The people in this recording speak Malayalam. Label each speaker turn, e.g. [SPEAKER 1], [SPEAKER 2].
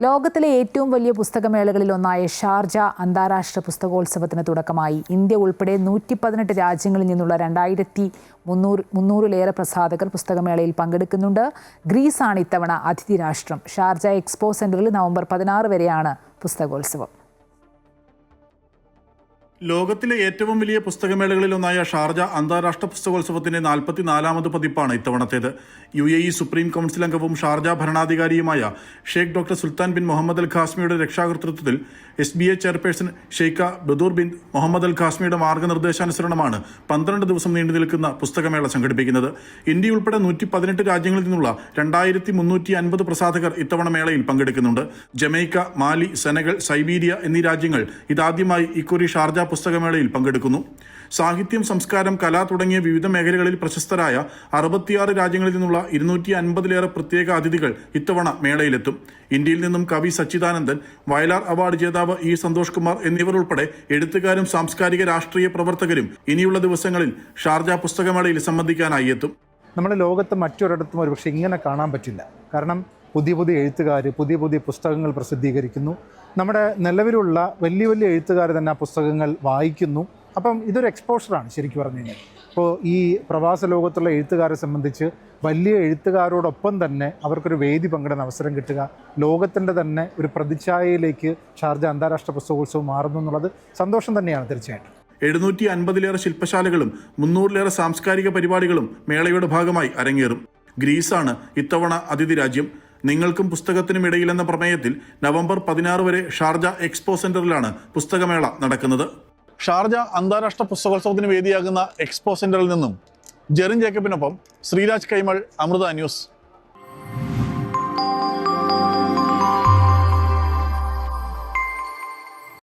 [SPEAKER 1] ലോകത്തിലെ ഏറ്റവും വലിയ പുസ്തകമേളകളിൽ ഒന്നായ ഷാർജ അന്താരാഷ്ട്ര പുസ്തകോത്സവത്തിന് തുടക്കമായി. ഇന്ത്യ ഉൾപ്പെടെ 118 രാജ്യങ്ങളിൽ നിന്നുള്ള 2300-ലേറെ പ്രസാധകർ പുസ്തകമേളയിൽ പങ്കെടുക്കുന്നുണ്ട്. ഗ്രീസാണ് ഇത്തവണ അതിഥി രാഷ്ട്രം. ഷാർജ എക്സ്പോ സെന്ററിൽ നവംബർ 16 വരെയാണ് പുസ്തകോത്സവം.
[SPEAKER 2] ലോകത്തിലെ ഏറ്റവും വലിയ പുസ്തകമേളകളിലൊന്നായ ഷാർജ അന്താരാഷ്ട്ര പുസ്തകോത്സവത്തിന്റെ 44ാമത് പതിപ്പാണ് ഇത്തവണത്തേത്. UAE സുപ്രീം കൗൺസിൽ അംഗവും ഷാർജ ഭരണാധികാരിയുമായ Sheikh doctor Sultan bin Muhammad Al ഖാസ്മിയുടെ രക്ഷാകർതൃത്വത്തിൽ SBA chairperson Sheikha Bodour bin Muhammad Al ഖാസ്മിയുടെ മാർഗനിർദ്ദേശാനുസരണമാണ് 12 ദിവസം നീണ്ടു നിൽക്കുന്ന പുസ്തകമേള സംഘടിപ്പിക്കുന്നത്. ഇന്ത്യ ഉൾപ്പെടെ 118 രാജ്യങ്ങളിൽ നിന്നുള്ള 2350 പ്രസാധകർ ഇത്തവണ മേളയിൽ പങ്കെടുക്കുന്നുണ്ട്. ജമൈക്ക, മാലി, സെനഗൽ, സൈബീരിയ എന്നീ രാജ്യങ്ങൾ ഇതാദ്യമായി ഇക്കുറി ഷാർജ പുസ്തകമേളയിൽ പങ്കെടുക്കുന്നു. സാഹിത്യം, സംസ്കാരം, കല തുടങ്ങിയ വിവിധ മേഖലകളിൽ പ്രശസ്തരായ 66 രാജ്യങ്ങളിൽ നിന്നുള്ള 250-ലേറെ പ്രത്യേക അതിഥികൾ ഇത്തവണ മേളയിലെത്തും. ഇന്ത്യയിൽ നിന്നും കവി സച്ചിദാനന്ദൻ, വയലാർ അവാർഡ് ജേതാവ് E. സന്തോഷ് കുമാർ എന്നിവർ ഉൾപ്പെടെ എഴുത്തുകാരും സാംസ്കാരിക രാഷ്ട്രീയ പ്രവർത്തകരും ഇനിയുള്ള ദിവസങ്ങളിൽ ഷാർജ പുസ്തകമേളയിൽ സംബന്ധിക്കാനായി എത്തും.
[SPEAKER 3] നമ്മുടെ ലോകത്ത് മറ്റൊരിടത്തും ഒരുപക്ഷെ ഇങ്ങനെ കാണാൻ പറ്റില്ല. കാരണം പുതിയ എഴുത്തുകാർ പുതിയ പുസ്തകങ്ങൾ പ്രസിദ്ധീകരിക്കുന്നു. നമ്മുടെ നിലവിലുള്ള വലിയ എഴുത്തുകാർ തന്നെ ആ പുസ്തകങ്ങൾ വായിക്കുന്നു. അപ്പം ഇതൊരു എക്സ്പോഷറാണ് ശരിക്കും പറഞ്ഞു കഴിഞ്ഞാൽ. ഇപ്പോൾ ഈ പ്രവാസ ലോകത്തുള്ള എഴുത്തുകാരെ സംബന്ധിച്ച് വലിയ എഴുത്തുകാരോടൊപ്പം തന്നെ അവർക്കൊരു വേദി പങ്കിടാൻ അവസരം കിട്ടുക, ലോകത്തിൻ്റെ തന്നെ ഒരു പ്രതിച്ഛായയിലേക്ക് ഷാർജ അന്താരാഷ്ട്ര പുസ്തകോത്സവം മാറുന്നു എന്നുള്ളത് സന്തോഷം തന്നെയാണ് തീർച്ചയായിട്ടും.
[SPEAKER 2] 750-ലേറെ ശില്പശാലകളും 300-ലേറെ സാംസ്കാരിക പരിപാടികളും മേളയുടെ ഭാഗമായി അരങ്ങേറും. ഗ്രീസാണ് ഇത്തവണ അതിഥി രാജ്യം. നിങ്ങൾക്കും പുസ്തകത്തിനും ഇടയിലെന്ന പ്രമേയത്തിൽ നവംബർ 16 വരെ ഷാർജ എക്സ്പോ സെന്ററിലാണ് പുസ്തകമേള നടക്കുന്നത്. ഷാർജ അന്താരാഷ്ട്ര പുസ്തകോത്സവത്തിന് വേദിയാകുന്ന എക്സ്പോ സെന്ററിൽ നിന്നും ജെറിൻ ജേക്കബിനൊപ്പം ശ്രീരാജ് കൈമൾ, അമൃത ന്യൂസ്.